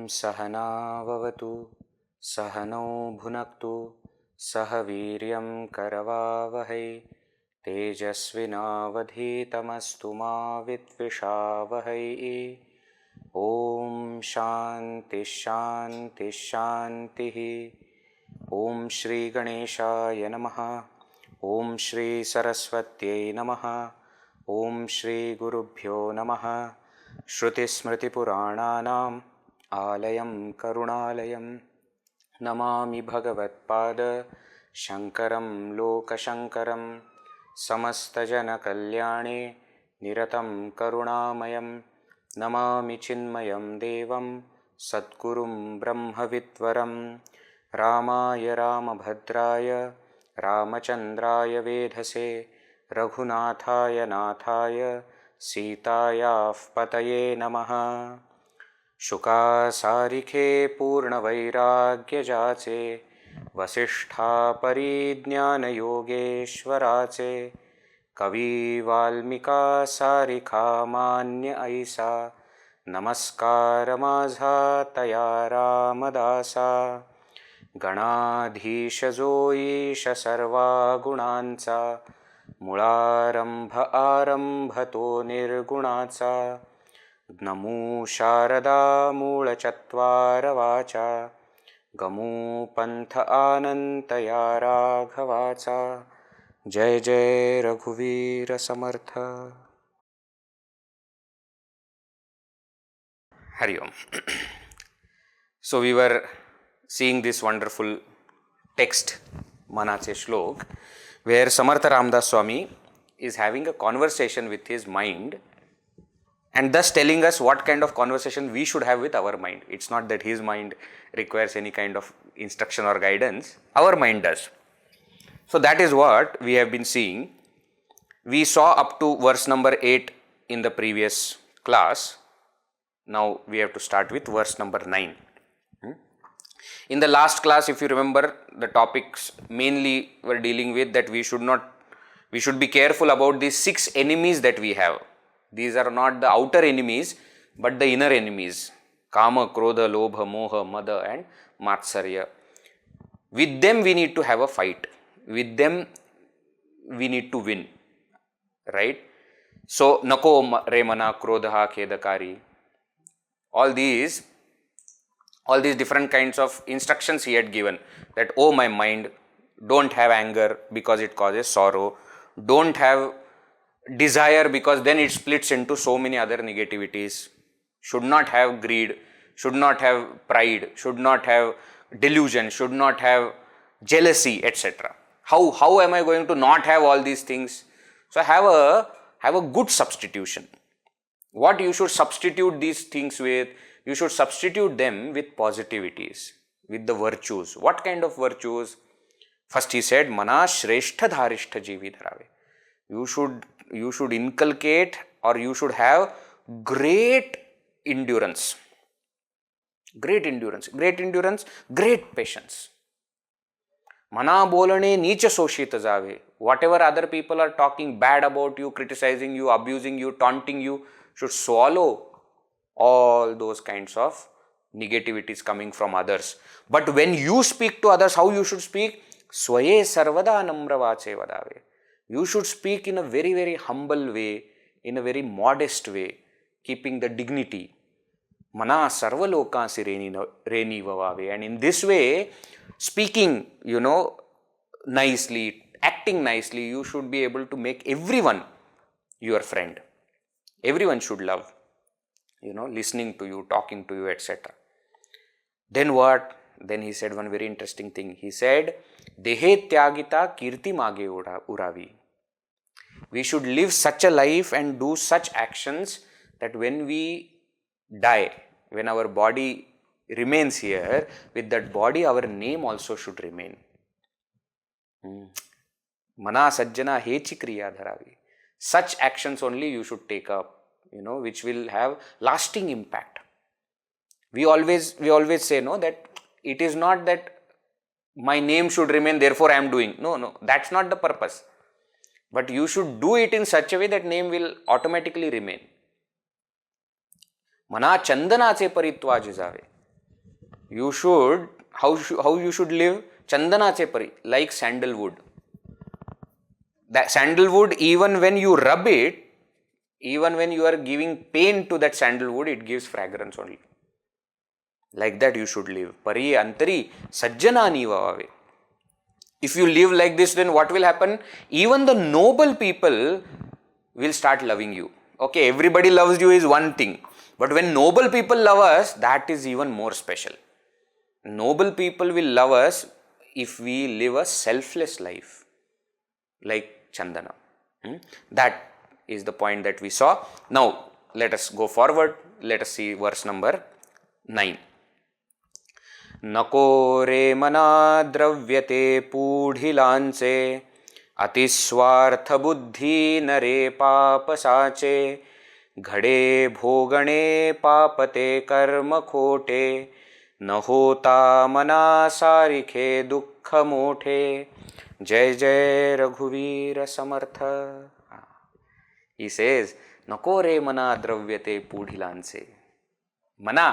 सहना भवतु सहनौ भुनक्तु सह वीर्यं करवावहै तेजस्विनावधीतमस्तु मा विद्विषावहै। ओम शांति शांति शांति। ओम श्री गणेशाय नमः। ओम श्री सरस्वत्यै नमः। ओम श्री गुरुभ्यो नमः। श्रुतिस्मृतिपुराणानाम् आलयं करुणालयं नमामि भगवत्पाद शङ्करं लोकशङ्करं समस्तजनकल्याणे निरतं करुणामयं नमामि चिन्मयं देवं सद्गुरुं ब्रह्मविद्वरं रामाय रामभद्राय रामचन्द्राय वेधसे रघुनाथाय नाथाय सीतायाः पतये नमः। शुकासारिखे पूर्णवैराग्यजाचे वसिष्ठा परिज्ञानयोगेश्वराचे कवी वाल्मिका सारिखा मान्य ऐसा नमस्कार माझा तया रामदासा। गणाधीश जो ईश सर्वा गुणांचा मुळारंभ आरंभ तो निर्गुणाचा नमो शारदा मूलचत्वार वाचा गमो पंथ आनंतया राघवाचा। जय जय रघुवीर समर्थ। Hari Om. So we were seeing this wonderful text, Manache Shlok, where Samarth Ramdas Swami is having a conversation with his mind and thus telling us what kind of conversation we should have with our mind. It's not that his mind requires any kind of instruction or guidance, our mind does. So that is what we have been seeing. We saw up to verse number 8 in the previous class. Now we have to start with verse number 9. In the last class, if you remember, the topics mainly were dealing with that we should be careful about these 6 enemies that we have. These are not the outer enemies, but the inner enemies. Kama, Krodha, Lobha, Moha, Mada and Matsarya. With them we need to have a fight. With them we need to win. Right? So, Nako Remana, Krodha, Kedakari. All these different kinds of instructions he had given, that, oh my mind, don't have anger because it causes sorrow, don't have desire because then it splits into so many other negativities, should not have greed, should not have pride, should not have delusion, should not have jealousy, etc. How am I going to not have all these things? So have a good substitution. What you should substitute these things with? You should substitute them with positivities, with the virtues. What kind of virtues? First he said, Manache Shlok Dharishta Jivi Dharave. You should inculcate, or you should have great endurance, great patience. Mana bolane neecha soshita jave. Whatever other people are talking bad about you, criticizing you, abusing you, taunting you, should swallow all those kinds of negativities coming from others. But when you speak to others, how you should speak? Swaye sarvada namra vache vadave. You should speak in a very, very humble way, in a very modest way, keeping the dignity. Mana sarva lokansi reni vavave. And in this way, speaking, nicely, acting nicely, you should be able to make everyone your friend. Everyone should love, listening to you, talking to you, etc. Then what? Then he said one very interesting thing. He said, Dehe tyagita kirti mage uravi. We should live such a life and do such actions that when we die, when our body remains here, with that body our name also should remain. Mana sajjana hechi kriya dharavi. Such actions only you should take up, which will have lasting impact. We always say, no, that it is not that my name should remain, therefore I am doing. No, that's not the purpose. But you should do it in such a way that name will automatically remain. Mana chandanache paritva jizave. You should, how you should live? Chandanache pari, like sandalwood. That sandalwood, even when you rub it, even when you are giving pain to that sandalwood, it gives fragrance only. Like that you should live. Pari antari sajjanani vavave. If you live like this, then what will happen? Even the noble people will start loving you. Okay, everybody loves you is one thing. But when noble people love us, that is even more special. Noble people will love us if we live a selfless life, like Chandana. That is the point that we saw. Now, let us go forward. Let us see verse number 9. नको रे मना द्रव्यते पूढिलांचे अतिस्वार्थ बुद्धि नरे पाप साचे घडे भोगणे पापते कर्म खोटे न होता मना सारिखे दुःख मोठे जय जय रघुवीर समर्थ. He says, नको रे मना द्रव्यते पूढिलांचे. Mana,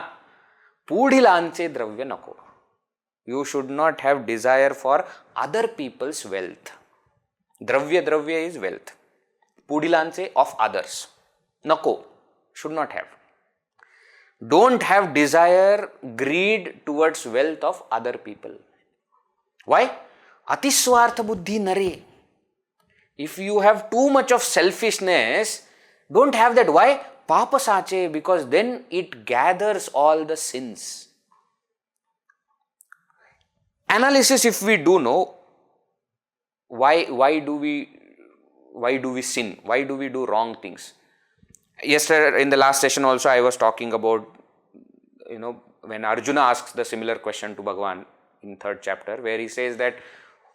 पूढिलांचे द्रव्य नको. You should not have desire for other people's wealth. Dravya is wealth. Pudilance of others. Nako, should not have. Don't have desire, greed towards wealth of other people. Why? Atiswartha buddhi nare. If you have too much of selfishness, don't have that. Why? Papa sache, because then it gathers all the sins. Analysis, if we do know, why do we sin? Why do we do wrong things? Yesterday, in the last session also, I was talking about, when Arjuna asks the similar question to Bhagavan in 3rd chapter, where he says that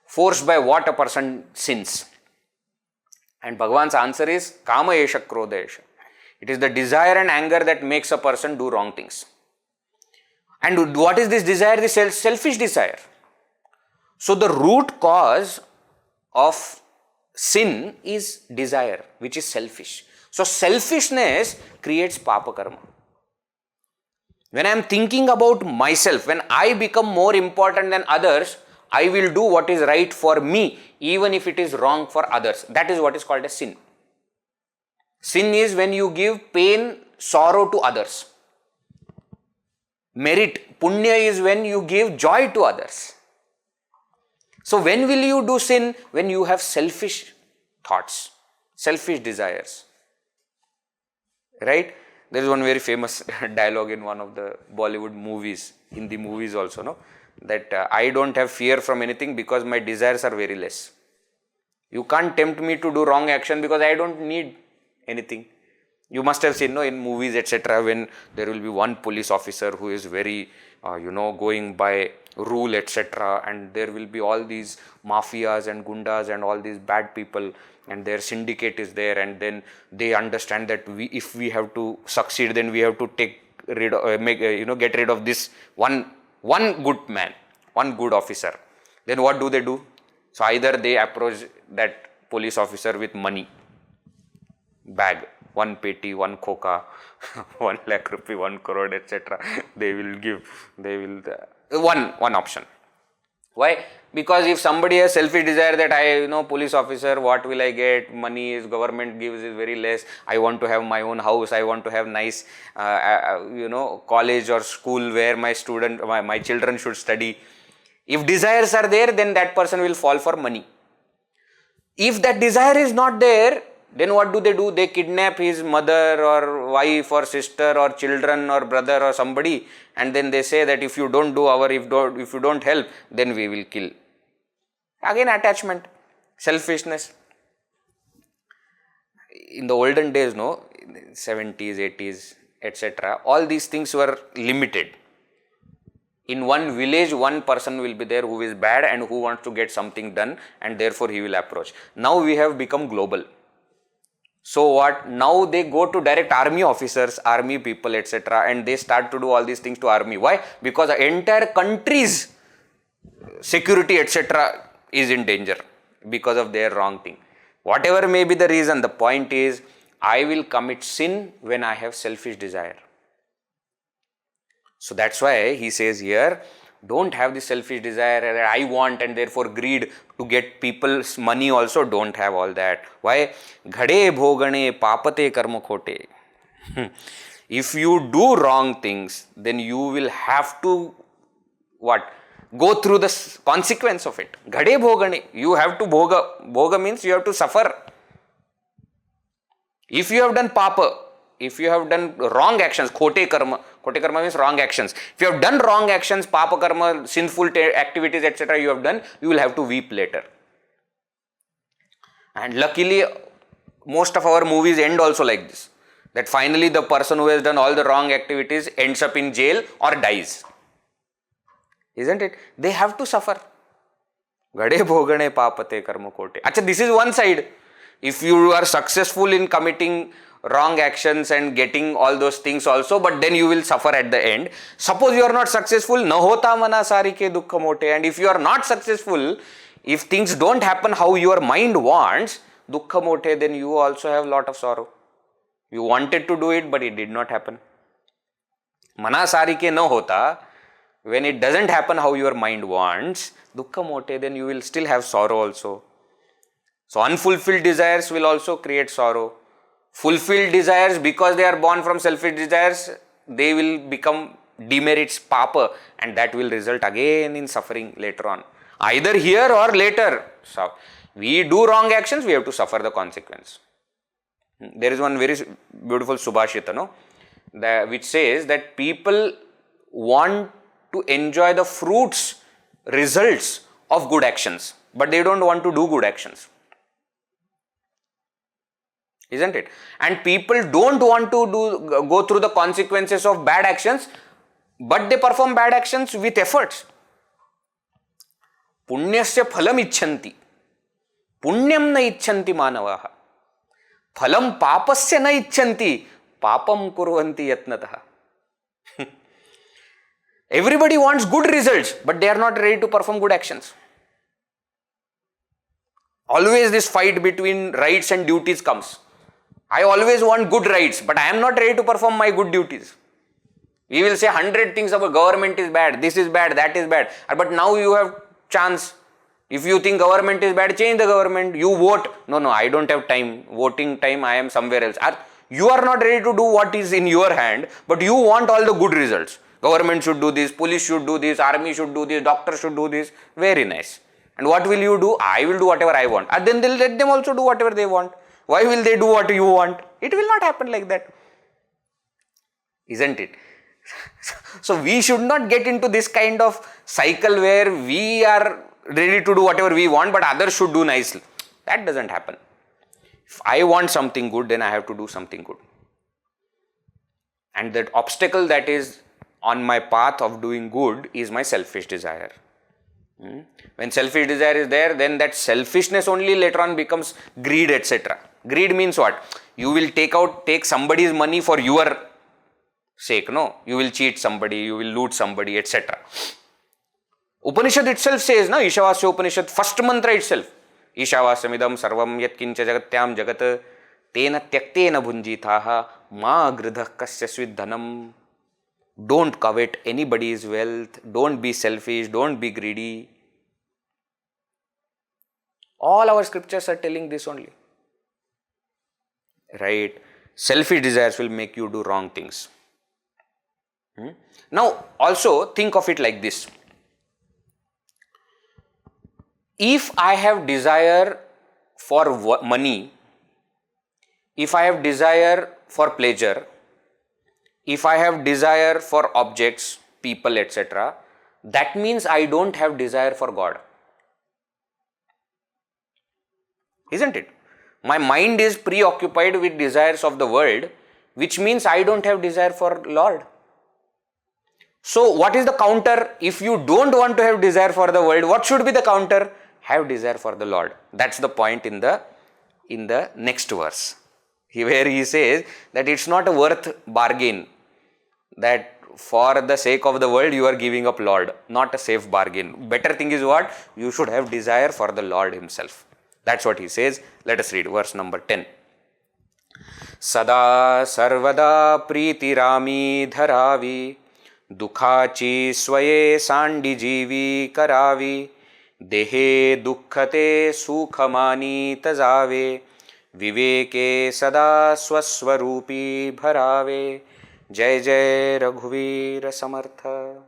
forced by what a person sins. And Bhagavan's answer is kama esha krodha esha. It is the desire and anger that makes a person do wrong things. And what is this desire? The selfish desire. So the root cause of sin is desire, which is selfish. So selfishness creates papa karma. When I am thinking about myself, when I become more important than others, I will do what is right for me, even if it is wrong for others. That is what is called as sin. Sin is when you give pain, sorrow to others. Merit, punya, is when you give joy to others. So when will you do sin? When you have selfish thoughts, selfish desires. Right? There is one very famous dialogue in one of the Bollywood movies, Hindi movies also, no? That I don't have fear from anything because my desires are very less. You can't tempt me to do wrong action because I don't need anything. You must have seen, in movies, etc., when there will be one police officer who is very, going by rule, etc., and there will be all these mafias and gundas and all these bad people, and their syndicate is there, and then they understand that if we have to succeed, then we have to get rid of this one good man, one good officer. Then what do? So either they approach that police officer with money, bag, 1 peti, 1 khoka, 1 lakh rupee, 1 crore, etc. They will give, one option. Why? Because if somebody has selfish desire that police officer, what will I get? Money is government gives is very less. I want to have my own house. I want to have nice, college or school where my children should study. If desires are there, then that person will fall for money. If that desire is not there, then what do? They kidnap his mother or wife or sister or children or brother or somebody, and then they say that if you don't do if you don't help, then we will kill. Again attachment, selfishness. in the olden days, no, 70s, 80s, etc., all these things were limited. In one village, one person will be there who is bad and who wants to get something done, and therefore he will approach. Now we have become global. So what? Now they go to direct army officers, army people, etc., and they start to do all these things to army. Why? Because the entire country's security, etc., is in danger because of their wrong thing. Whatever may be the reason, the point is, I will commit sin when I have selfish desire. So that's why he says here, don't have the selfish desire that I want and therefore greed to get people's money also. Don't have all that. Why? Ghade bhogane papate karma khote. If you do wrong things, then you will have to what? Go through the consequence of it. Ghade bhogane. You have to bhoga. Bhoga means you have to suffer. If you have done papa, if you have done wrong actions, khote karma means wrong actions. If you have done wrong actions, papa karma, sinful activities, etc., you have done, you will have to weep later. And luckily, most of our movies end also like this. That finally the person who has done all the wrong activities ends up in jail or dies. Isn't it? They have to suffer. Gade bhogane papate karma kote. Achha, this is one side. If you are successful in committing wrong actions and getting all those things also, but then you will suffer at the end. Suppose you are not successful, na hota mana sari ke dukkha mote. And if you are not successful, if things don't happen how your mind wants, dukkha mote, then you also have lot of sorrow. You wanted to do it, but it did not happen. Mana sari ke na hota, when it doesn't happen how your mind wants, dukkha mote, then you will still have sorrow also. So unfulfilled desires will also create sorrow. Fulfilled desires, because they are born from selfish desires, they will become demerits, papa, and that will result again in suffering later on. Either here or later. So we do wrong actions, we have to suffer the consequence. There is one very beautiful Subhashita, no? Which says that people want to enjoy the fruits, results of good actions, but they don't want to do good actions. Isn't it? And people don't want to go through the consequences of bad actions, but they perform bad actions with efforts. Punyasya phalam icchanti. Punyam na icchanti manavaha. Phalam papasya na icchanti. Papam kurvanti yatnataha. Everybody wants good results, but they are not ready to perform good actions. Always this fight between rights and duties comes. I always want good rights, but I am not ready to perform my good duties. We will say 100 things about government is bad, this is bad, that is bad. But now you have chance. If you think government is bad, change the government. You vote. No, I don't have time. Voting time, I am somewhere else. You are not ready to do what is in your hand, but you want all the good results. Government should do this, police should do this, army should do this, doctor should do this. Very nice. And what will you do? I will do whatever I want. And then they'll let them also do whatever they want. Why will they do what you want? It will not happen like that. Isn't it? So we should not get into this kind of cycle where we are ready to do whatever we want, but others should do nicely. That doesn't happen. If I want something good, then I have to do something good. And that obstacle that is on my path of doing good is my selfish desire. When selfish desire is there, then that selfishness only later on becomes greed, etc. Greed means what? You will take somebody's money for your sake, no? You will cheat somebody, you will loot somebody, etc. Upanishad itself says, no? Ishavasya Upanishad, first mantra itself. Ishavasyamidam sarvam yat kincha jagatyam jagat tena tyaktena bhunjitaha ma gridha kasyasvid dhanam. Don't covet anybody's wealth, don't be selfish, don't be greedy. All our scriptures are telling this only. Right? Selfish desires will make you do wrong things. Now, also think of it like this. If I have desire for money, if I have desire for pleasure, if I have desire for objects, people, etc., that means I don't have desire for God. Isn't it? My mind is preoccupied with desires of the world, which means I don't have desire for Lord. So what is the counter? If you don't want to have desire for the world, what should be the counter? Have desire for the Lord. That's the point in the next verse, where he says that it's not a worth bargain, that for the sake of the world you are giving up Lord, not a safe bargain. Better thing is what? You should have desire for the Lord himself. That's what he says. Let us read verse number 10. Sada sarvada priti rami dharavi dukhachi swaye sandi jivi karavi dehe dukkhate sukhamani tajave viveke sada swaswarupi bharave. Jai Jai Raghuvir Samartha.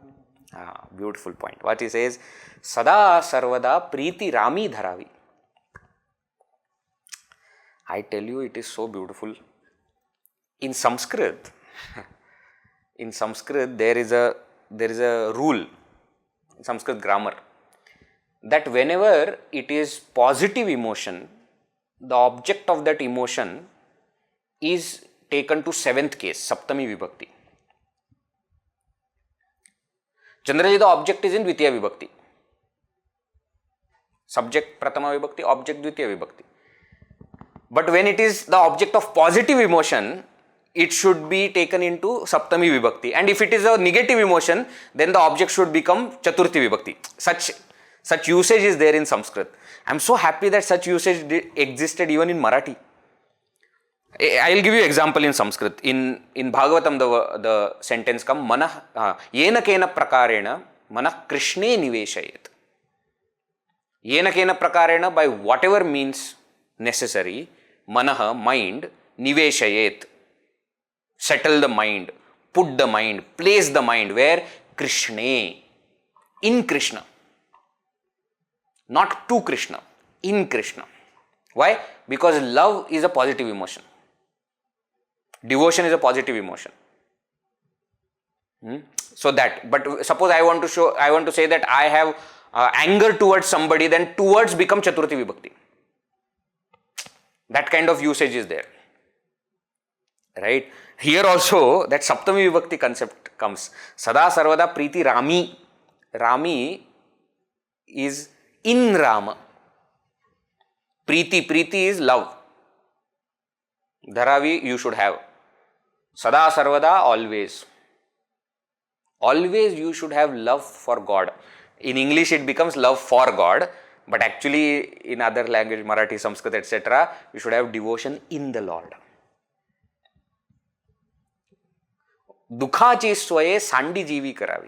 Beautiful point. What he says? Sada sarvada priti rami dharavi. I tell you, it is so beautiful. In Sanskrit, there is a rule, Sanskrit grammar, that whenever it is positive emotion, the object of that emotion is taken to seventh case, Saptami Vibhakti. Generally, the object is in Dvitiya Vibhakti. Subject Prathama Vibhakti, object Dvitiya Vibhakti. But when it is the object of positive emotion, it should be taken into Saptami Vibhakti. And if it is a negative emotion, then the object should become Chaturthi Vibhakti. Such usage is there in Sanskrit. I am so happy that such usage existed even in Marathi. I will give you example in Sanskrit. In Bhagavatam, the sentence comes, yena kena prakarena manah krishne niveshayet. Yena kena prakarena, by whatever means necessary, manah, mind, niveshayet, settle the mind, put the mind, place the mind, where? Krishne, in Krishna. Not to Krishna, in Krishna. Why? Because love is a positive emotion. Devotion is a positive emotion. So that, but suppose I want to say that I have anger towards somebody, then towards become Chaturthi Vibhakti. That kind of usage is there. Right? Here also that Saptami Vibhakti concept comes. Sada Sarvada Priti Rami. Rami is in Rama. Preeti is love. Dharavi you should have. Sada Sarvada, always. Always you should have love for God. In English it becomes love for God, but actually in other language, Marathi, Sanskrit, etc., you should have devotion in the Lord. Dukhachi swaye sandi jivi karavi.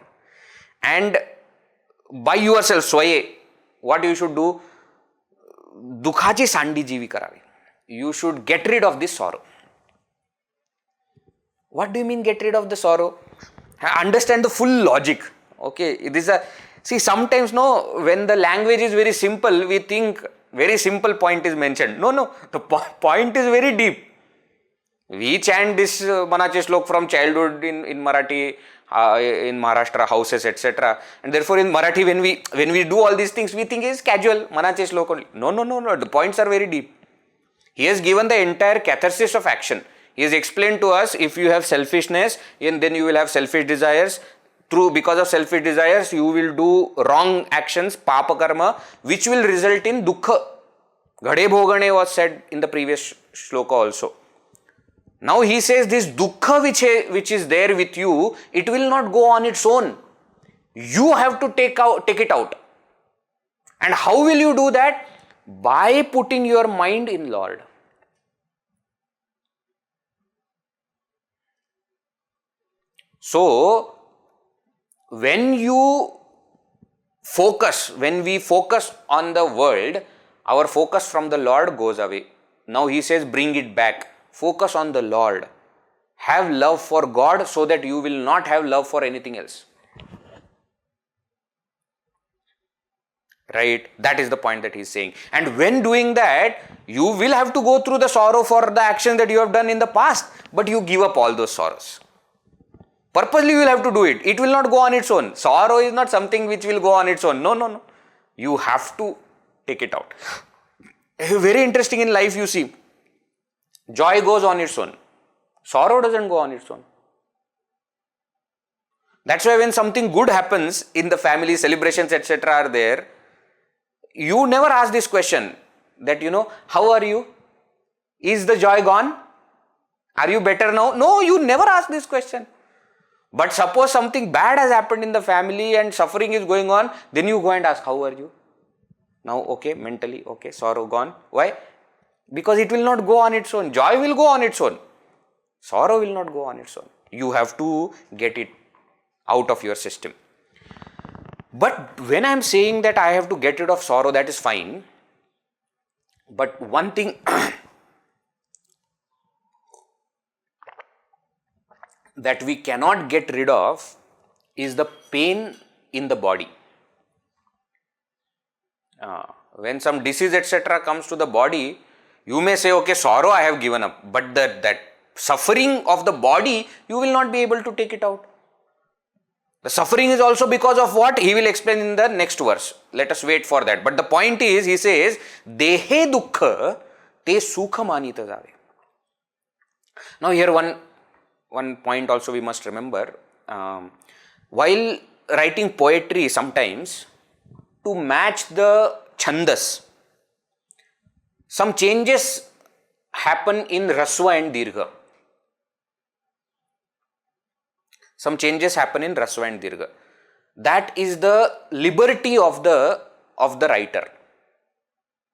And by yourself, swaye, what you should do? Dukhachi sandi jivi karavi. You should get rid of this sorrow. What do you mean get rid of the sorrow? Understand the full logic. Okay, see, sometimes when the language is very simple, we think very simple point is mentioned. No, the point is very deep. We chant this Manache Shlok from childhood in Marathi, in Maharashtra houses, etc. And therefore in Marathi, when we do all these things, we think it is casual, Manache Shlok only. No, the points are very deep. He has given the entire catharsis of action. He has explained to us, if you have selfishness, and then you will have selfish desires. Because of selfish desires, you will do wrong actions, papa karma, which will result in dukkha. Ghade bhogane was said in the previous shloka also. Now he says this dukkha which is there with you, it will not go on its own. You have to take it out. And how will you do that? By putting your mind in Lord. So, when we focus on the world, our focus from the Lord goes away. Now he says, bring it back. Focus on the Lord. Have love for God so that you will not have love for anything else. Right? That is the point that he is saying. And when doing that, you will have to go through the sorrow for the action that you have done in the past, but you give up all those sorrows. Purposely you will have to do it. It will not go on its own. Sorrow is not something which will go on its own. No. You have to take it out. Very interesting in life, you see. Joy goes on its own. Sorrow doesn't go on its own. That's why when something good happens in the family, celebrations, etc. are there, you never ask this question that, how are you? Is the joy gone? Are you better now? No, you never ask this question. But suppose something bad has happened in the family and suffering is going on, then you go and ask, how are you? Now, okay, mentally, okay, sorrow gone. Why? Because it will not go on its own. Joy will go on its own. Sorrow will not go on its own. You have to get it out of your system. But when I am saying that I have to get rid of sorrow, that is fine. But one thing that we cannot get rid of is the pain in the body. When some disease etc. comes to the body, you may say, okay, sorrow I have given up, but that suffering of the body, you will not be able to take it out. The suffering is also because of what? He will explain in the next verse. Let us wait for that. But the point is, he says, Dehe dukkha te sukha manita jave. Now here one point also we must remember. While writing poetry sometimes, to match the chandas, some changes happen in rasva and dirgha. Some changes happen in rasva and dirgha. That is the liberty of the writer.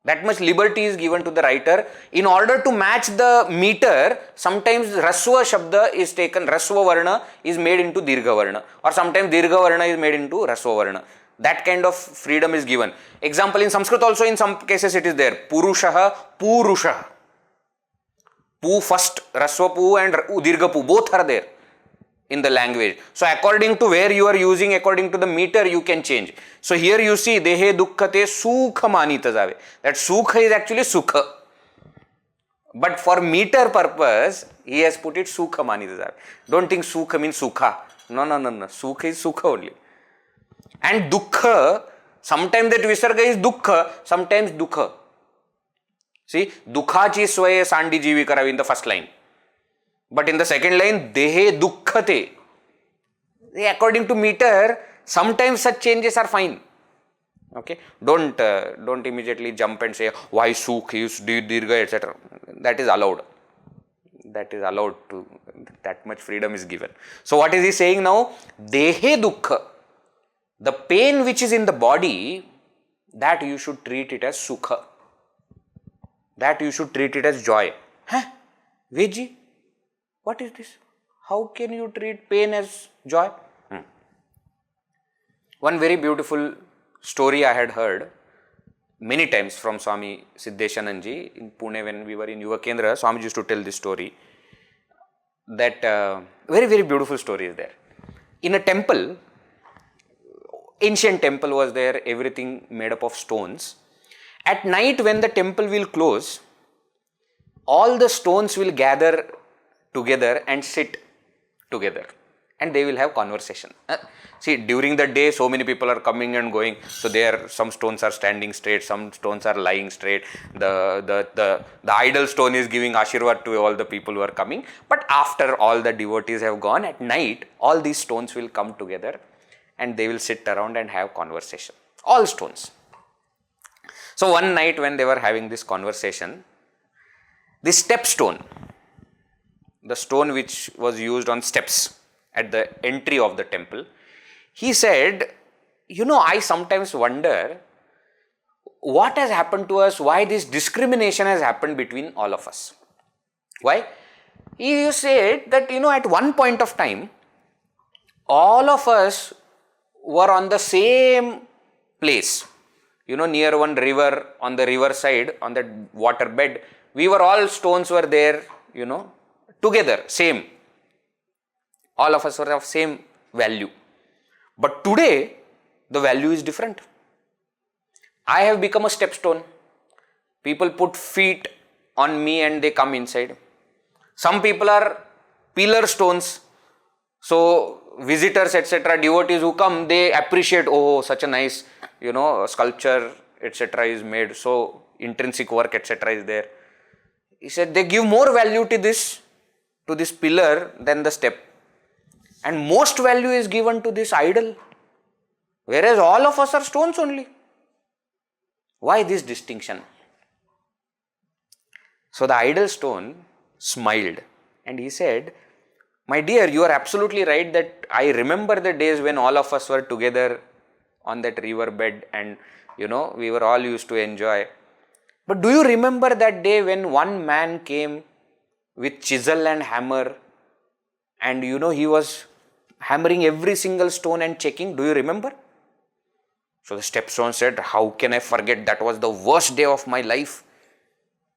That much liberty is given to the writer. In order to match the meter, sometimes rasva shabda is taken, rasva varna is made into dirgha varna, or sometimes dirgha varna is made into rasva varna. That kind of freedom is given. Example, in Sanskrit also in some cases it is there. Purushaha, Purushaha. Pu first, rasva pu and dirgha pu, both are there in the language. So according to where you are using, according to the meter, you can change. So here you see, Dehe dukkhate sukha manita jave. That sukha is actually sukha. But for meter purpose, he has put it sukha manita jave. Don't think sukha means sukha. No. Sukha is sukha only. And dukkha, sometimes that visarga is dukkha, sometimes dukha. See, dukhachi swaye sandi jivi karavi in the first line. But in the second line, Dehe dukkhate. According to meter, sometimes such changes are fine. Okay, don't immediately jump and say why sukh is dirgha etc. That is allowed. That is allowed to. That much freedom is given. So what is he saying now? Dehe dukkha. The pain which is in the body, that you should treat it as sukha. That you should treat it as joy. Veji? What is this? How can you treat pain as joy? One very beautiful story I had heard many times from Swami Siddeshanandji in Pune when we were in Yuva Kendra. Swami used to tell this story. That very, very beautiful story is there. In a temple, ancient temple was there, everything made up of stones. At night when the temple will close, all the stones will gather together and sit together and they will have conversation. See, during the day so many people are coming and going, so there some stones are standing straight, some stones are lying straight. The idol stone is giving ashirvad to all the people who are coming. But after all the devotees have gone, at night all these stones will come together and they will sit around and have conversation. All stones. So one night when they were having this conversation, the step stone, the stone which was used on steps at the entry of the temple, he said, I sometimes wonder what has happened to us, why this discrimination has happened between all of us. Why? He said that, at one point of time, all of us were on the same place, near one river, on the river side, on the water bed. We were all stones were there, together, same. All of us were of same value. But today, the value is different. I have become a stepstone. People put feet on me and they come inside. Some people are pillar stones. So, visitors, etc., devotees who come, they appreciate, oh, such a nice, sculpture, etc. is made. So, intrinsic work, etc. is there. He said they give more value to this pillar than the step. And most value is given to this idol. Whereas all of us are stones only. Why this distinction? So the idol stone smiled and he said, my dear, you are absolutely right that I remember the days when all of us were together on that river bed and we were all used to enjoy. But do you remember that day when one man came with chisel and hammer and he was hammering every single stone and checking? Do you remember? So the stepstone said, how can I forget? That was the worst day of my life.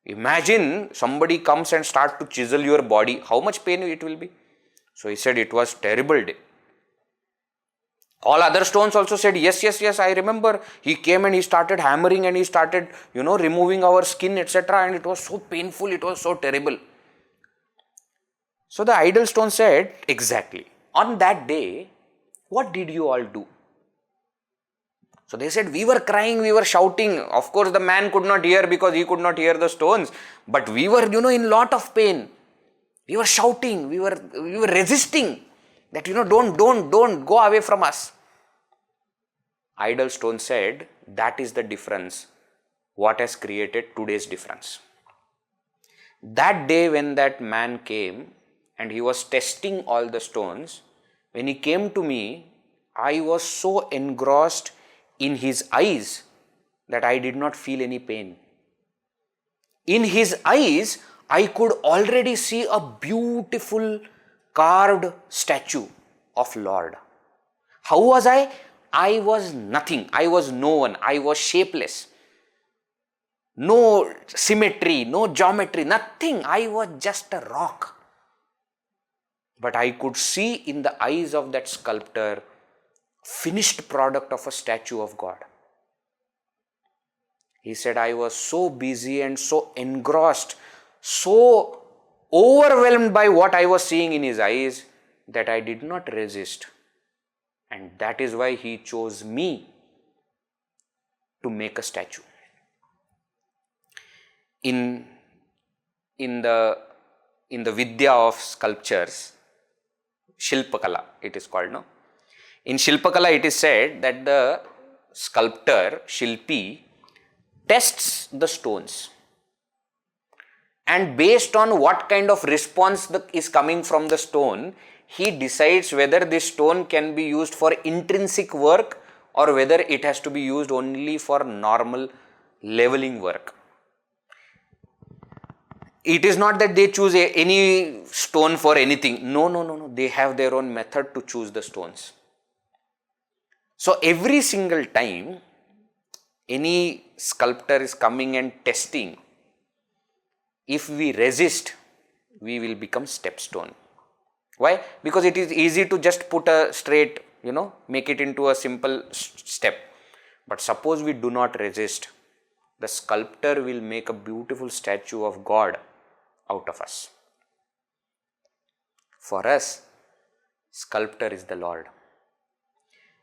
Imagine somebody comes and starts to chisel your body. How much pain it will be? So he said it was terrible day. All other stones also said, yes, I remember. He came and he started hammering and he started, removing our skin, etc. And it was so painful, it was so terrible. So the idol stone said, exactly. On that day, what did you all do? So they said, we were crying, we were shouting. Of course, the man could not hear because he could not hear the stones. But we were, in lot of pain. We were shouting, we were resisting that, don't go away from us. Idol stone said, that is the difference. What has created today's difference? That day when that man came and he was testing all the stones, when he came to me, I was so engrossed in his eyes that I did not feel any pain. In his eyes, I could already see a beautiful carved statue of Lord. How was I? I was nothing. I was no one. I was shapeless. No symmetry, no geometry, nothing. I was just a rock. But I could see in the eyes of that sculptor finished product of a statue of God. He said, I was so busy and so engrossed, so overwhelmed by what I was seeing in his eyes that I did not resist. And that is why he chose me to make a statue. In the Vidya of sculptures, Shilpakala it is called, no? In Shilpakala it is said that the sculptor, Shilpi, tests the stones. And based on what kind of response is coming from the stone, he decides whether this stone can be used for intrinsic work or whether it has to be used only for normal leveling work. It is not that they choose any stone for anything. No. They have their own method to choose the stones. So every single time any sculptor is coming and testing, if we resist, we will become stepstone. Why? Because it is easy to just put a straight, make it into a simple step. But suppose we do not resist, the sculptor will make a beautiful statue of God out of us. For us, sculptor is the Lord.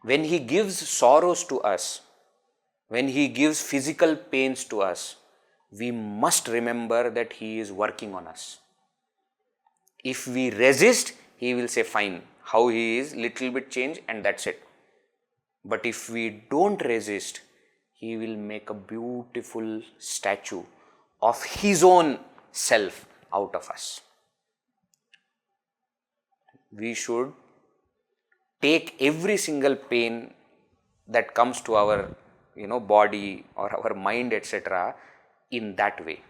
When he gives sorrows to us, when he gives physical pains to us, we must remember that he is working on us. If we resist, he will say, fine, how he is, little bit change and that's it. But if we don't resist, he will make a beautiful statue of his own self out of us. We should take every single pain that comes to our body or our mind, etc. in that way.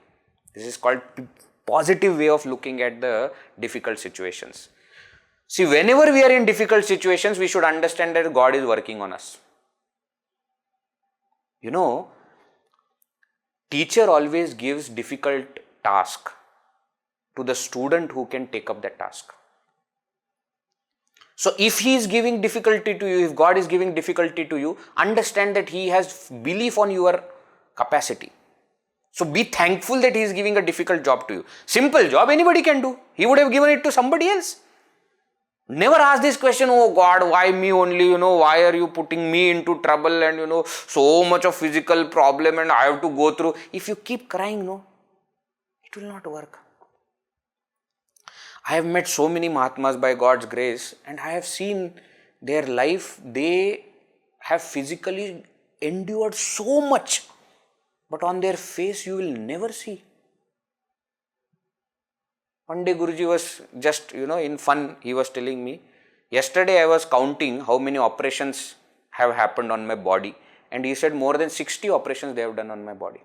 This is called positive way of looking at the difficult situations. See, whenever we are in difficult situations, we should understand that God is working on us. Teacher always gives difficult task to the student who can take up that task. So if he is giving difficulty to you, if God is giving difficulty to you, understand that he has belief on your capacity. So be thankful that he is giving a difficult job to you. Simple job anybody can do. He would have given it to somebody else. Never ask this question, oh God, why me only, why are you putting me into trouble and, so much of physical problem and I have to go through. If you keep crying, no, it will not work. I have met so many Mahatmas by God's grace and I have seen their life, they have physically endured so much, but on their face you will never see. One day Guruji was just, in fun, he was telling me, yesterday I was counting how many operations have happened on my body and he said more than 60 operations they have done on my body.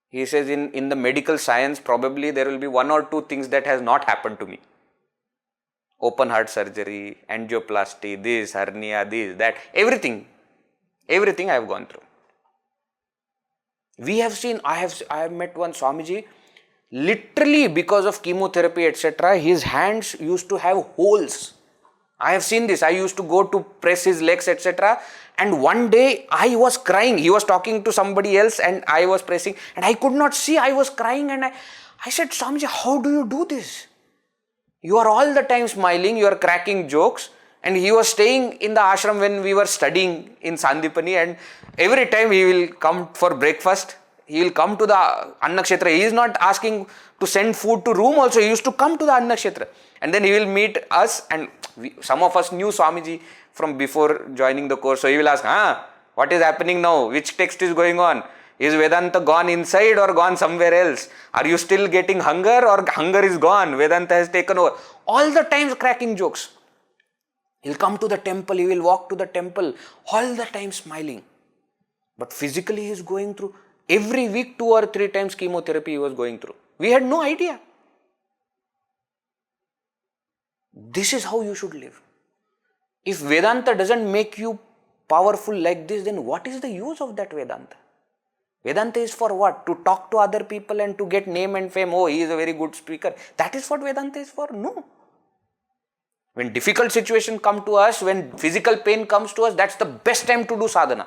He says in the medical science probably there will be 1 or 2 things that has not happened to me. Open heart surgery, angioplasty, this, hernia, this, that, everything I have gone through. We have seen, I have met one Swamiji, literally because of chemotherapy etc. his hands used to have holes. I have seen this. I used to go to press his legs etc. And one day I was crying. He was talking to somebody else and I was pressing and I could not see. I was crying and I said, Swamiji, how do you do this? You are all the time smiling, you are cracking jokes. And he was staying in the ashram when we were studying in Sandipani, and every time he will come for breakfast, he will come to the Annakshetra. He is not asking to send food to room also, he used to come to the Annakshetra. And then he will meet us, and some of us knew Swamiji from before joining the course. So he will ask, what is happening now? Which text is going on? Is Vedanta gone inside or gone somewhere else? Are you still getting hunger or hunger is gone? Vedanta has taken over. All the times cracking jokes. He'll come to the temple, he will walk to the temple, all the time smiling. But physically he is going through, every week 2 or 3 times chemotherapy he was going through. We had no idea. This is how you should live. If Vedanta doesn't make you powerful like this, then what is the use of that Vedanta? Vedanta is for what? To talk to other people and to get name and fame. Oh, he is a very good speaker. That is what Vedanta is for? No. When difficult situations come to us, when physical pain comes to us, that's the best time to do sadhana.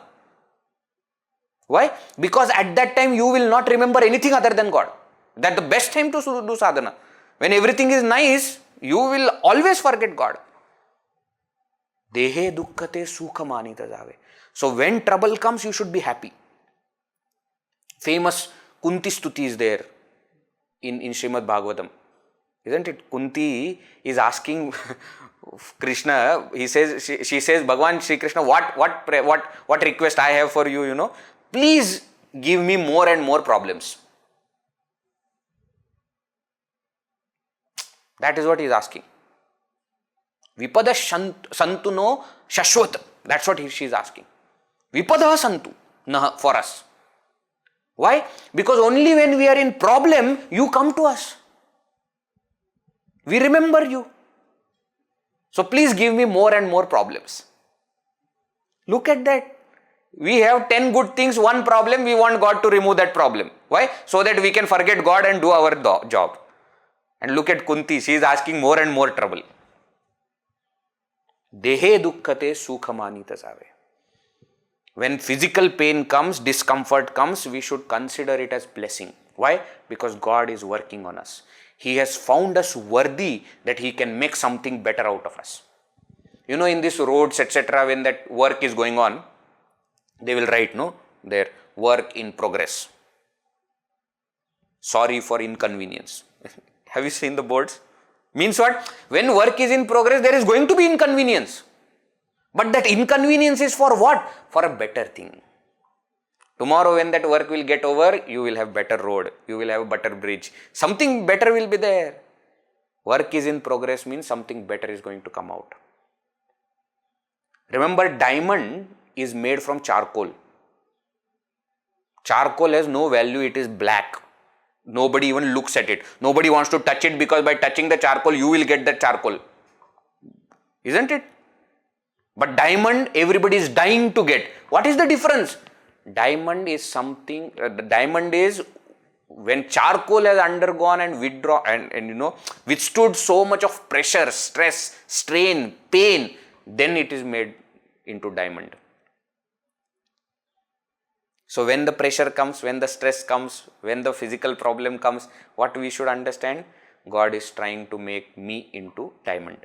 Why? Because at that time you will not remember anything other than God. That's the best time to do sadhana. When everything is nice, you will always forget God. Dehe dukkhate sukha manita jave. So when trouble comes, you should be happy. Famous Kunti Stuti is there in Srimad Bhagavatam. Isn't it? Kunti is asking Krishna, she says, Bhagavan Shri Krishna, what request I have for you, please give me more and more problems. That is what he is asking. Vipada santu no shashwat. That's what she is asking. Vipada santu for us. Why? Because only when we are in problem, you come to us. We remember you. So please give me more and more problems. Look at that. We have 10 good things, 1 problem, we want God to remove that problem. Why? So that we can forget God and do our job. And look at Kunti, she is asking more and more trouble. Dehe dukkhate sukhamanita jave. When physical pain comes, discomfort comes, we should consider it as blessing. Why? Because God is working on us. He has found us worthy that He can make something better out of us. In this roads, etc., when that work is going on, they will write, their work in progress. Sorry for inconvenience. Have you seen the boards? Means what? When work is in progress, there is going to be inconvenience. But that inconvenience is for what? For a better thing. Tomorrow when that work will get over, you will have better road, you will have a better bridge. Something better will be there. Work is in progress means something better is going to come out. Remember, diamond is made from charcoal. Charcoal has no value, it is black. Nobody even looks at it. Nobody wants to touch it because by touching the charcoal, you will get that charcoal. Isn't it? But diamond, everybody is dying to get. What is the difference? Diamond is something, diamond is when charcoal has undergone and withdrawn and withstood so much of pressure, stress, strain, pain, then it is made into diamond. So when the pressure comes, when the stress comes, when the physical problem comes, what we should understand? God is trying to make me into diamond.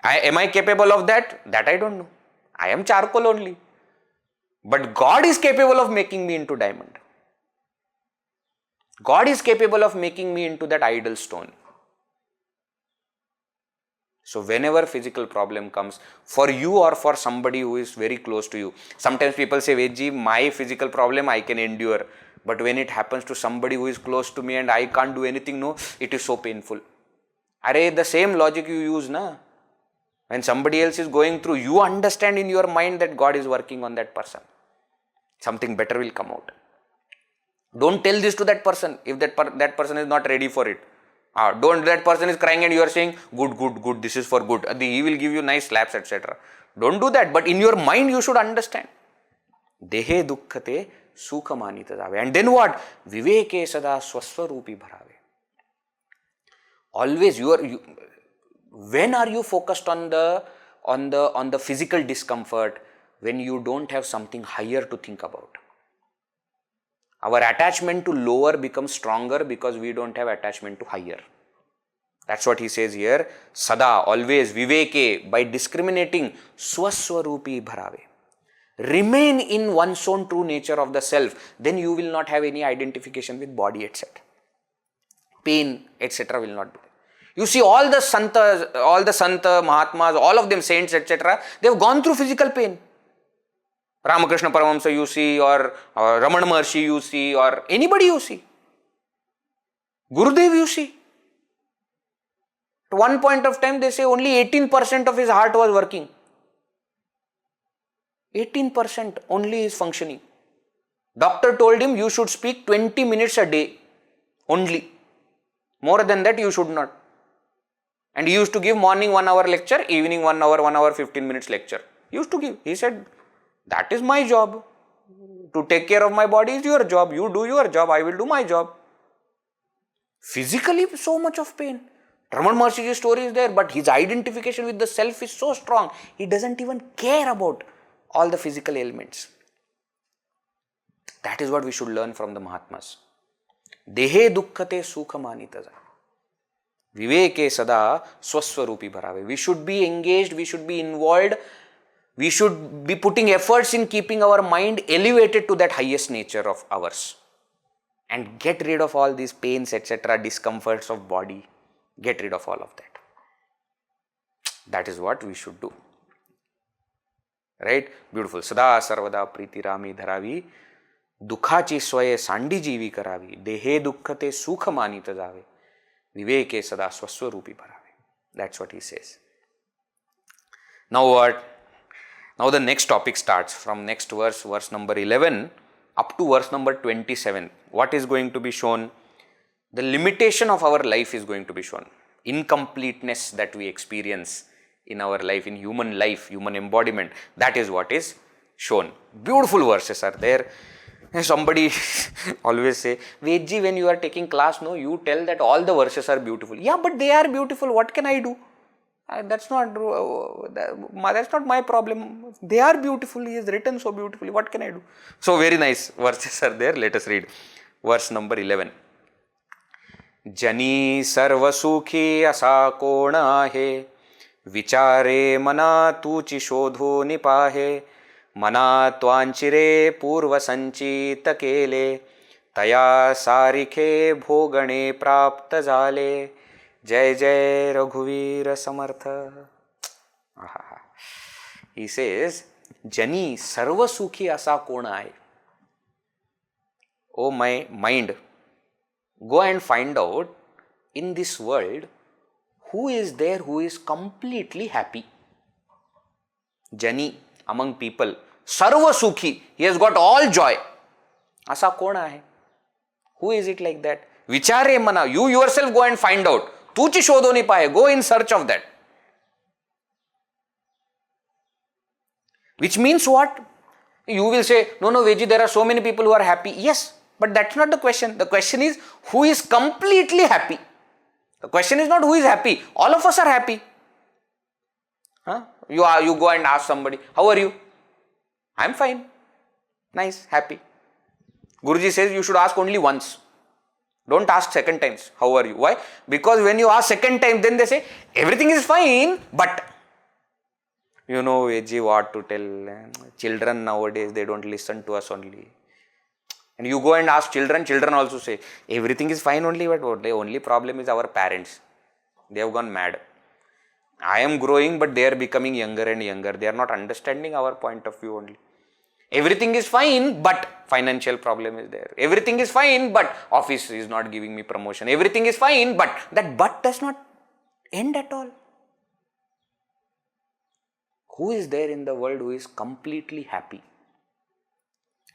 Am I capable of that? That I don't know. I am charcoal only. But God is capable of making me into diamond. God is capable of making me into that idol stone. So whenever physical problem comes for you or for somebody who is very close to you, sometimes people say, Vedji, my physical problem I can endure. But when it happens to somebody who is close to me and I can't do anything, no, it is so painful. Arey, the same logic you use, na? When somebody else is going through, you understand in your mind that God is working on that person. Something better will come out. Don't tell this to that person if that person is not ready for it. Don't, that person is crying and you are saying, good, this is for good. He will give you nice slaps, etc. Don't do that. But in your mind, you should understand. Dehe dukkhate sukhamanita jave. And then what? Viveke sada swaswarupi bharave. Always when are you focused on the physical discomfort? When you don't have something higher to think about. Our attachment to lower becomes stronger because we don't have attachment to higher. That's what he says here. Sada, always, viveke, by discriminating, swaswarupi bharave. Remain in one's own true nature of the self. Then you will not have any identification with body, etc. Pain, etc. will not be there. You see all the Santa, Mahatmas, all of them, saints, etc. They have gone through physical pain. Ramakrishna Paramahamsa you see, or Ramana Maharshi you see, or anybody you see. Gurudev you see. At one point of time they say only 18% of his heart was working. 18% only is functioning. Doctor told him you should speak 20 minutes a day only. More than that you should not. And he used to give morning 1 hour lecture, evening 1 hour 15 minutes lecture. He used to give. He said, that is my job. To take care of my body is your job. You do your job, I will do my job. Physically, so much of pain. Ramana Maharshi's story is there, but his identification with the self is so strong, he doesn't even care about all the physical ailments. That is what we should learn from the Mahatmas. Dehe dukkhate sukhamanita. Viveke sada swaswarupi bharave. We should be engaged, we should be involved. We should be putting efforts in keeping our mind elevated to that highest nature of ours. And get rid of all these pains, etc., discomforts of body. Get rid of all of that. That is what we should do. Right? Beautiful. Sada sarvada priti rami dharavi. Dukhachi swaye sandi jivi karavi. Dehe dukkhate sukha manita jave. Viveke sada swaswarupi bharave. That's what he says. Now what? Now the next topic starts from next verse number 11 up to verse number 27. What is going to be shown? The limitation of our life is going to be shown. Incompleteness that we experience in our life, in human life, human embodiment. That is what is shown. Beautiful verses are there. Somebody always say, Vedji, when you are taking class, no, you tell that all the verses are beautiful. Yeah, but they are beautiful. What can I do? That's not my problem. They are beautiful. He has written so beautifully. What can I do? So very nice verses are there. Let us read. Verse number 11. Jani sarva sukhi asa kona hai. Vichare mana tuchi shodho nipahe. Mana tvanchire purva sanchita kele. Taya sarikhe bhogane prapta jale. Jai Jai Raghuveer Samartha. He says, Jani sarva sukhi asa kona hai. Oh my mind, go and find out in this world who is there who is completely happy. Jani, among people, sarva sukhi, he has got all joy. Asa kona hai. Who is it like that? Vichare mana, you yourself go and find out. Tuchi shodho ni paye, go in search of that. Which means what? You will say, no, Veji, there are so many people who are happy. Yes, but that's not the question. The question is, who is completely happy? The question is not who is happy. All of us are happy. You go and ask somebody, how are you? I'm fine. Nice, happy. Guruji says you should ask only once. Don't ask second times, how are you? Why? Because when you ask second time, then they say, everything is fine, but you know, Veji, what to tell? Children nowadays, they don't listen to us only. And you go and ask children, children also say, everything is fine only, but the only problem is our parents. They have gone mad. I am growing, but they are becoming younger and younger. They are not understanding our point of view only. Everything is fine, but financial problem is there. Everything is fine, but office is not giving me promotion. Everything is fine, but that but does not end at all. Who is there in the world who is completely happy?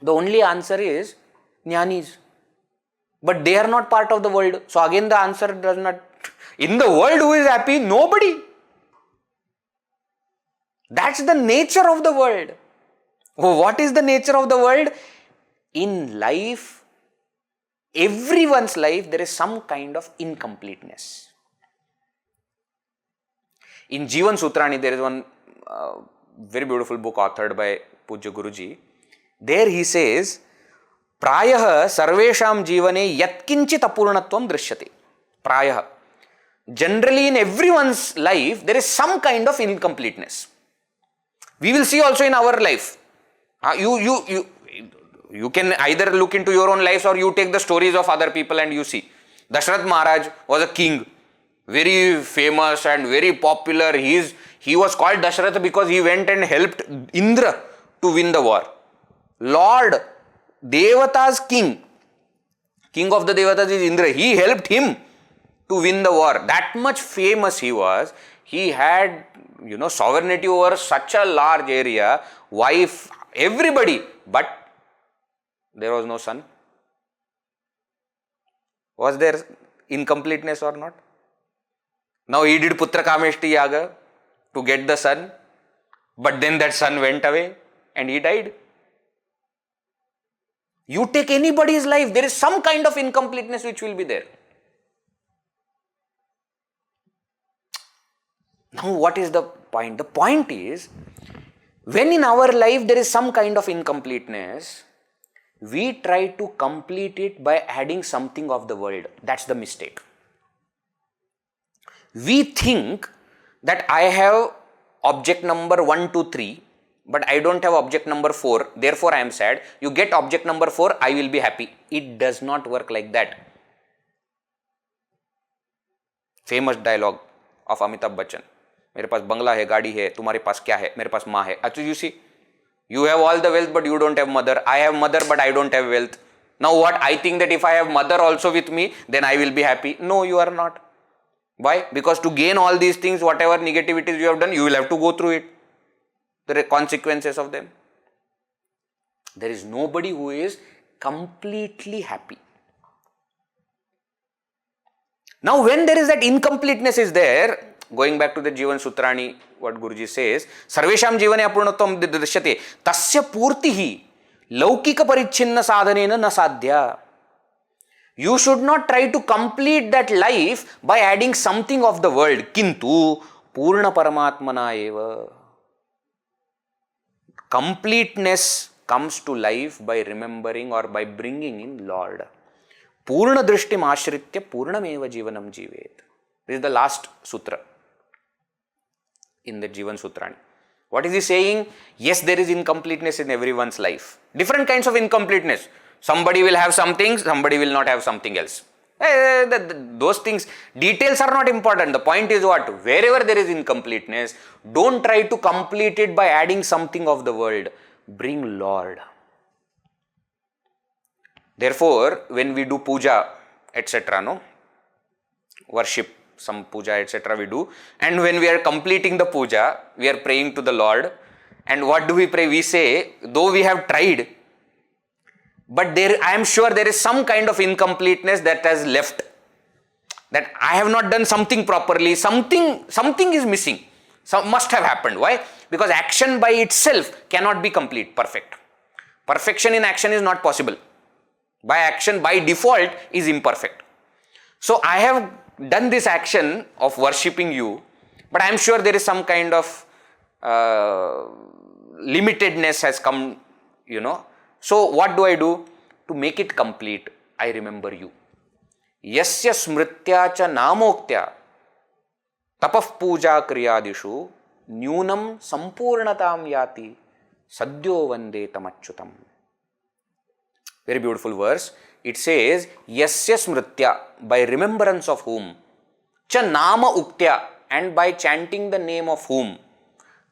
The only answer is Jnanis. But they are not part of the world. So again the answer does not. In the world who is happy? Nobody. That's the nature of the world. What is the nature of the world? In life, everyone's life, there is some kind of incompleteness. In Jivan Sutrani, there is one very beautiful book authored by Pujya Guruji. There he says, Prayah sarvesham jivane yatkinchit apurnatvam drishyate. Prayah. Generally in everyone's life, there is some kind of incompleteness. We will see also in our life. You can either look into your own lives or you take the stories of other people and you see. Dashrath Maharaj was a king, very famous and very popular. He was called Dashrath because he went and helped Indra to win the war. Lord, Devata's king of the Devatas is Indra. He helped him to win the war. That much famous he was. He had, sovereignty over such a large area, wife, everybody, but there was no son. Was there incompleteness or not? Now he did Putra Kameshti Yaga to get the son, but then that son went away and he died. You take anybody's life, there is some kind of incompleteness which will be there. Now what is the point? The point is, when in our life there is some kind of incompleteness, we try to complete it by adding something of the world. That's the mistake. We think that I have object number 1, 2, 3, but I don't have object number 4, therefore I am sad. You get object number 4, I will be happy. It does not work like that. Famous dialogue of Amitabh Bachchan. मेरे पास बंगला है, गाड़ी है, तुम्हारे पास क्या है? मेरे पास माँ है. Actually, you see, you have all the wealth, but you don't have mother. I have mother, but I don't have wealth. Now what? I think that if I have mother also with me, then I will be happy. No, you are not. Why? Because to gain all these things, whatever negativities you have done, you will have to go through it. There are consequences of them. There is nobody who is completely happy. Now when there is that incompleteness is there, going back to the Jivan Sutrani, what Guruji says, Sarvesham Jivane Apurnatvam Drishyate, Tasya Purtihi Laukika Parichinna Sadhanena Na Sadhya. You should not try to complete that life by adding something of the world. Kintu Purna Paramatmana Eva. Completeness comes to life by remembering or by bringing in Lord. Purna Drishtim Ashritya Purnameva Jivanam Jivet. This is the last sutra in the Jivan Sutrani. What is he saying? Yes, there is incompleteness in everyone's life. Different kinds of incompleteness. Somebody will have something, somebody will not have something else. Those things, details are not important. The point is what? Wherever there is incompleteness, don't try to complete it by adding something of the world. Bring Lord. Therefore, when we do puja, etc., worship, some puja, etc. we do, and when we are completing the puja, we are praying to the Lord, and what do we pray? We say, though we have tried, but I am sure there is some kind of incompleteness that has left, that I have not done something properly, something is missing, must have happened. Why? Because action by itself cannot be complete, perfect. Perfection in action is not possible. By action, by default, is imperfect. So I have done this action of worshipping you, but I am sure there is some kind of limitedness has come, So what do? To make it complete, I remember you. Yasya smritya cha namoktya tapah puja kriyadishu nyunam sampurnatam yati sadyo vande tamachyutam. Very beautiful verse. It says, Yasya smritya, by remembrance of whom, cha nama uktya, and by chanting the name of whom,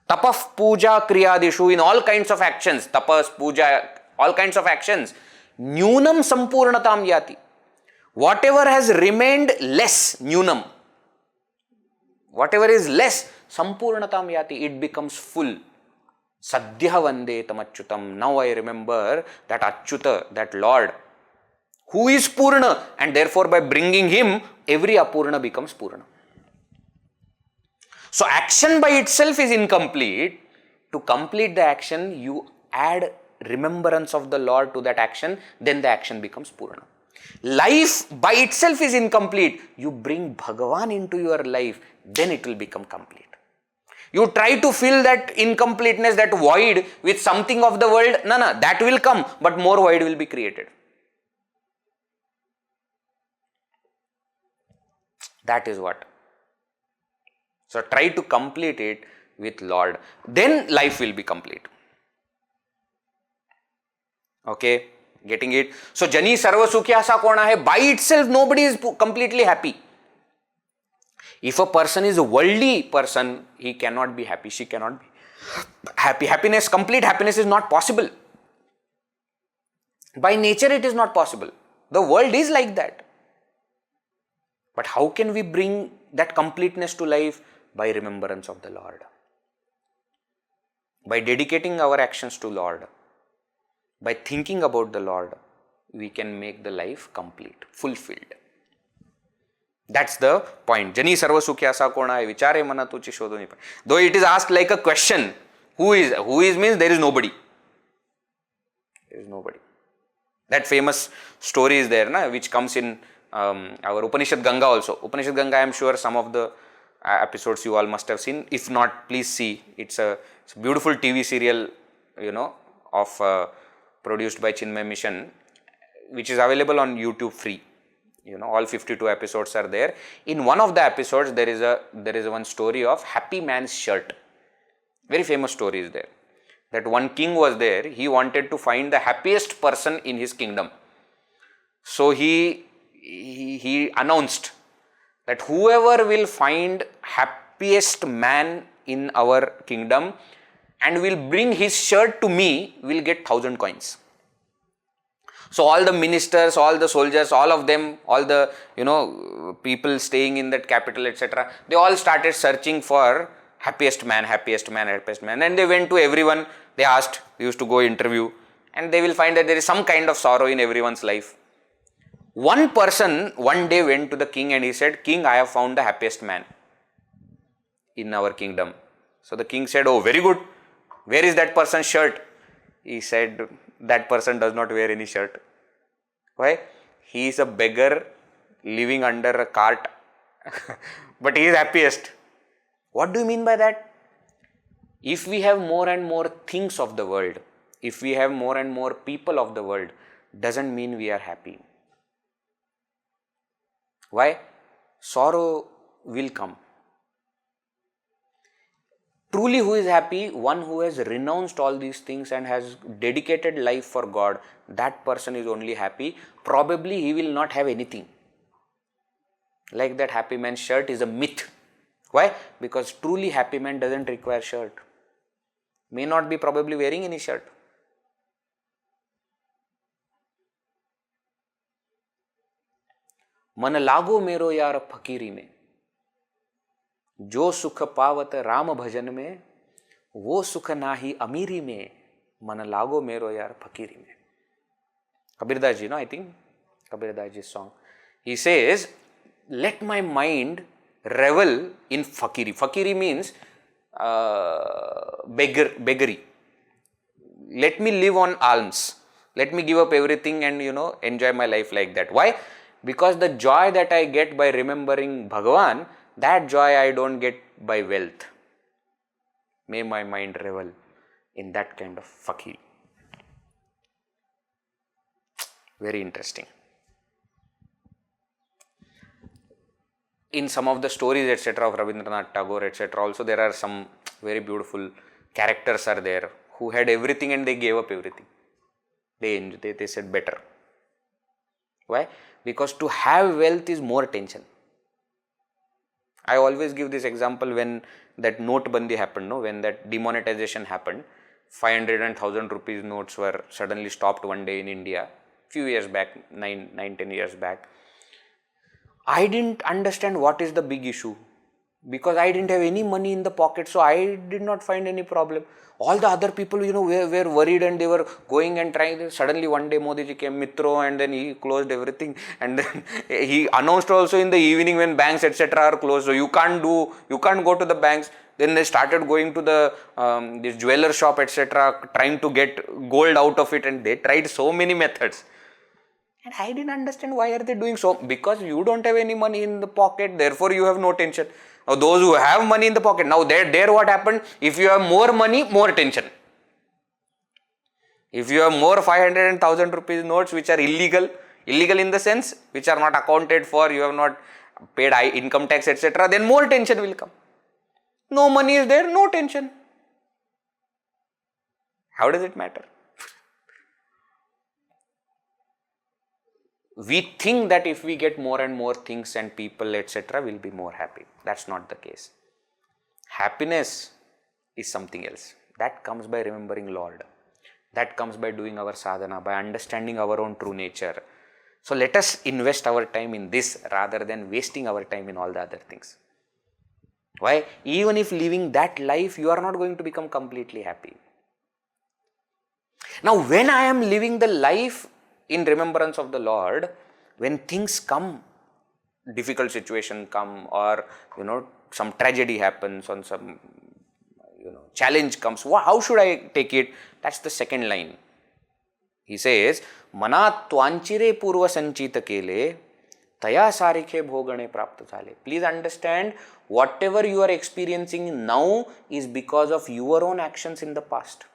tapah puja kriyadishu, in all kinds of actions, tapas, puja, all kinds of actions, nyunam sampurnatam yati. Whatever has remained less, nyunam, whatever is less, sampurnatam yati, it becomes full. Sadhya vande tamachyutam. Now I remember that Achyuta, that Lord, who is Purna, and therefore by bringing him, every Apurna becomes Purna. So action by itself is incomplete. To complete the action, you add remembrance of the Lord to that action, then the action becomes Purna. Life by itself is incomplete. You bring Bhagavan into your life, then it will become complete. You try to fill that incompleteness, that void, with something of the world, no, that will come, but more void will be created. That is what. So try to complete it with Lord, then life will be complete. Okay, getting it? So Jani Sarva Sukhya Sa Kona Hai, by itself nobody is completely happy. If a person is a worldly person, he cannot be happy, she cannot be happy. Happiness, complete happiness is not possible. By nature it is not possible. The world is like that. But how can we bring that completeness to life? By remembrance of the Lord. By dedicating our actions to Lord. By thinking about the Lord, we can make the life complete, fulfilled. That's the point. Jani sarva sukhya sa kona hai, vichare mana tuchi shodhoni. Though it is asked like a question, who is means there is nobody. There is nobody. That famous story is there, na, which comes in our Upanishad Ganga also. Upanishad Ganga, I am sure some of the episodes you all must have seen. If not, please see. It's a beautiful TV serial, of produced by Chinmaya Mission, which is available on YouTube free. All 52 episodes are there. In one of the episodes, there is one story of Happy Man's Shirt. Very famous story is there. That one king was there. He wanted to find the happiest person in his kingdom. So he announced that whoever will find happiest man in our kingdom and will bring his shirt to me will get 1,000 coins. So all the ministers, all the soldiers, all of them, all the people staying in that capital, etc., they all started searching for happiest man, and they went to everyone. They asked, they used to go interview, and they will find that there is some kind of sorrow in everyone's life. One person one day went to the king and he said, "King, I have found the happiest man in our kingdom." So the king said, "Oh, very good. Where is that person's shirt?" He said, "That person does not wear any shirt." Why? He is a beggar living under a cart, but he is happiest. What do you mean by that? If we have more and more things of the world, if we have more and more people of the world, doesn't mean we are happy. Why? Sorrow will come. Truly, who is happy? One who has renounced all these things and has dedicated life for God. That person is only happy. Probably he will not have anything. Like that happy man's shirt is a myth. Why? Because truly happy man doesn't require shirt. May not be probably wearing any shirt. मन लागो मेरो यार फकीरी में, जो सुख पावत राम भजन में, वो सुख नाही अमीरी में, मन लागो मेरो यार फकीरी में. Kabirdas ji, I think Kabirdas ji's song. He says, let my mind revel in fakiri. Fakiri means beggary. Let me live on alms. Let me give up everything and enjoy my life like that. Why? Because the joy that I get by remembering Bhagavan, that joy I don't get by wealth. May my mind revel in that kind of fakiri. Very interesting. in some of the stories, etc., of Rabindranath Tagore, etc., also there are some very beautiful characters are there who had everything and they gave up everything. They said better. Why? Because to have wealth is more tension. I always give this example when that notebandi happened, no? When that demonetization happened, 500 and 1000 rupees notes were suddenly stopped one day in India, few years back, 10 years back. I didn't understand what is the big issue because I didn't have any money in the pocket, so I did not find any problem. All the other people, were worried and they were going and trying. Suddenly one day Modi ji came, Mitro, and then he closed everything. And then he announced also in the evening when banks, etc., are closed. So you can't go to the banks. Then they started going to the this jeweler shop, etc., trying to get gold out of it, and they tried so many methods. And I didn't understand why are they doing so. Because you don't have any money in the pocket, therefore you have no tension. Now those who have money in the pocket, now there what happened? If you have more money, more tension. If you have more 500 and 1000 rupees notes which are illegal in the sense which are not accounted for, you have not paid income tax, etc., then more tension will come. No money is there, no tension. How does it matter? We think that if we get more and more things and people, etc., we'll be more happy. That's not the case. Happiness is something else. That comes by remembering Lord. That comes by doing our sadhana, by understanding our own true nature. So let us invest our time in this rather than wasting our time in all the other things. Why? Even if living that life, you are not going to become completely happy. Now, when I am living the life in remembrance of the Lord, when things come, difficult situation come, or some tragedy happens, or some challenge comes, how should I take it? That's the second line. He says, Mana twanchire purva sanchita kele taya sarikhe bhogane prapta chale. Please understand, whatever you are experiencing now is because of your own actions in the past.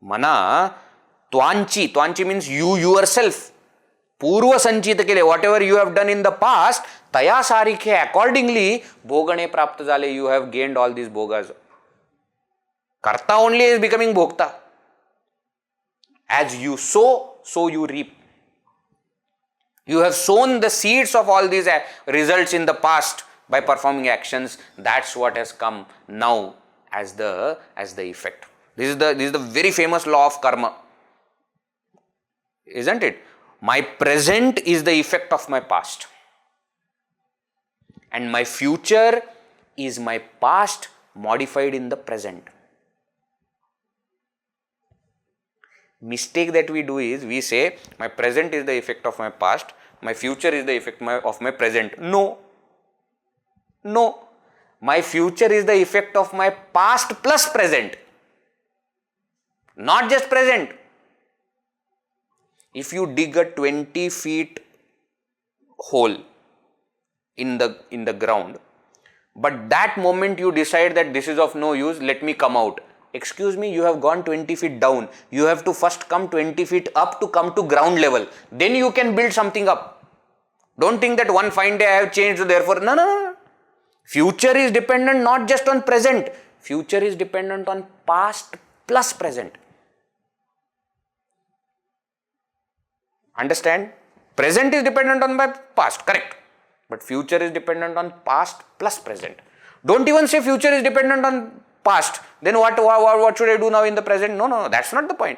Mana Twanchi means you yourself. Purva sanchita kele, whatever you have done in the past, taya sarikhe, accordingly, bhogane prapta jale, you have gained all these bhogas. Karta only is becoming bhokta. As you sow, so you reap. You have sown the seeds of all these results in the past by performing actions. That's what has come now as the effect. This is the very famous law of karma. Isn't it? My present is the effect of my past. And my future is my past modified in the present. Mistake that we do is, we say, my present is the effect of my past, my future is the effect of my present. No. My future is the effect of my past plus present. Not just present. If you dig a 20 feet hole in the ground, but that moment you decide that this is of no use, let me come out. Excuse me, you have gone 20 feet down. You have to first come 20 feet up to come to ground level. Then you can build something up. Don't think that one fine day I have changed, therefore, no. Future is dependent not just on present. Future is dependent on past plus present. Understand? Present is dependent on my past, correct. But future is dependent on past plus present. Don't even say future is dependent on past. Then what should I do now in the present? No, that's not the point.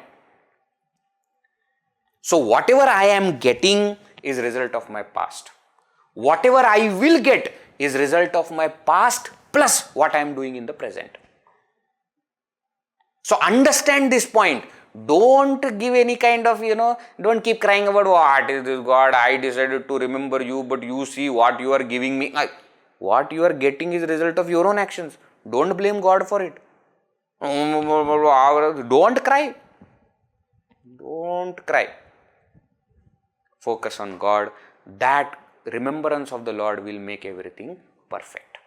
So whatever I am getting is result of my past. Whatever I will get is result of my past plus what I am doing in the present. So understand this point. Don't give any kind of, don't keep crying about what is this God, I decided to remember you, but you see what you are giving me. What you are getting is result of your own actions. Don't blame God for it. Don't cry. Don't cry. Focus on God. That remembrance of the Lord will make everything perfect.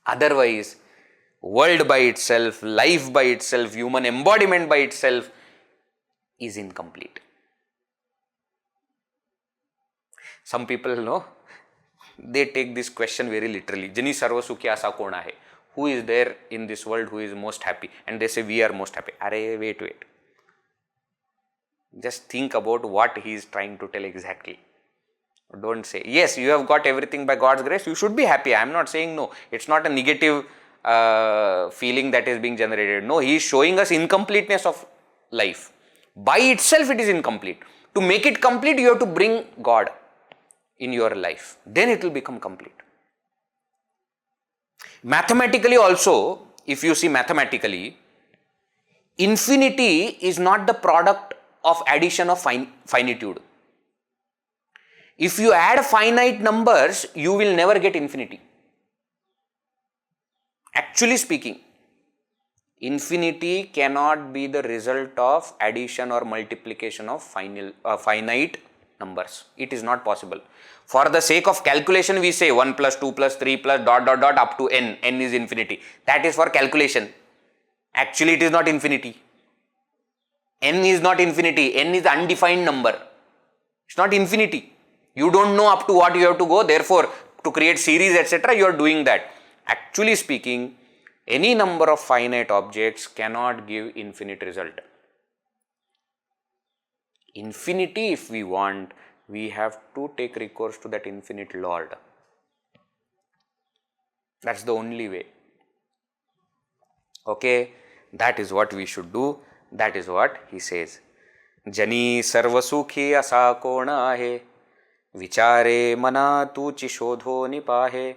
Otherwise, world by itself, life by itself, human embodiment by itself is incomplete. Some people they take this question very literally. Jani sarva sukhi asa kon ahe? Who is there in this world who is most happy? And they say we are most happy. Arey, wait. Just think about what he is trying to tell exactly. Don't say, yes, you have got everything by God's grace, you should be happy. I am not saying no. It's not a negative feeling that is being generated. No, he is showing us incompleteness of life. By itself it is incomplete. To make it complete, you have to bring God in your life. Then it will become complete. Mathematically also, if you see mathematically, infinity is not the product of addition of finitude. If you add finite numbers, you will never get infinity. Actually speaking, infinity cannot be the result of addition or multiplication of finite numbers. It is not possible. For the sake of calculation, we say 1 plus 2 plus 3 plus ... up to n. N is infinity. That is for calculation. Actually, it is not infinity. N is not infinity. N is undefined number. It's not infinity. You don't know up to what you have to go. Therefore, to create series, etc., you are doing that. Actually speaking, any number of finite objects cannot give infinite result. Infinity, if we want, we have to take recourse to that infinite Lord. That's the only way. Okay, that is what we should do. That is what he says. Jani sarvasukhi asa kona ahe, vichare mana tuchi shodho nipahe,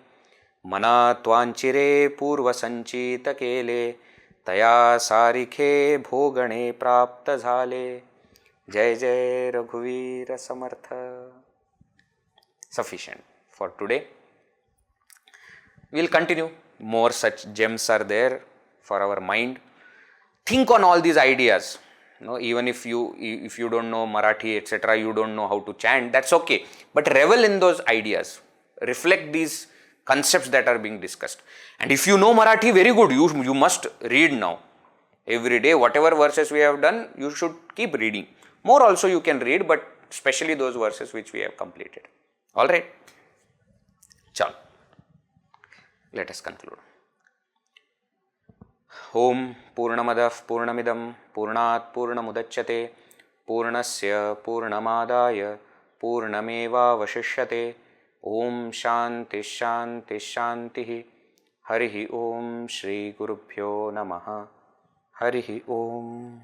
mana tvanchire purva sanchita kele, taya sarikhe bhogane prapta zhale. Jai Jai Raghuveer Samartha. Sufficient for today. We will continue. More such gems are there for our mind. Think on all these ideas. Even if you don't know Marathi, etc., you don't know how to chant, that's okay. But revel in those ideas. Reflect these concepts that are being discussed. And if you know Marathi, very good. You must read now. Every day, whatever verses we have done, you should keep reading. More also you can read, but especially those verses which we have completed. Alright? Chalo. Let us conclude. Om Purnamadav Purnamidam Purnat Purnamudachyate Purnasya Purnamadaya Purnameva Vashishyate. Om Shanti Shanti Shanti. Harihi Om Shri Gurubhyo Namaha. Harihi Om.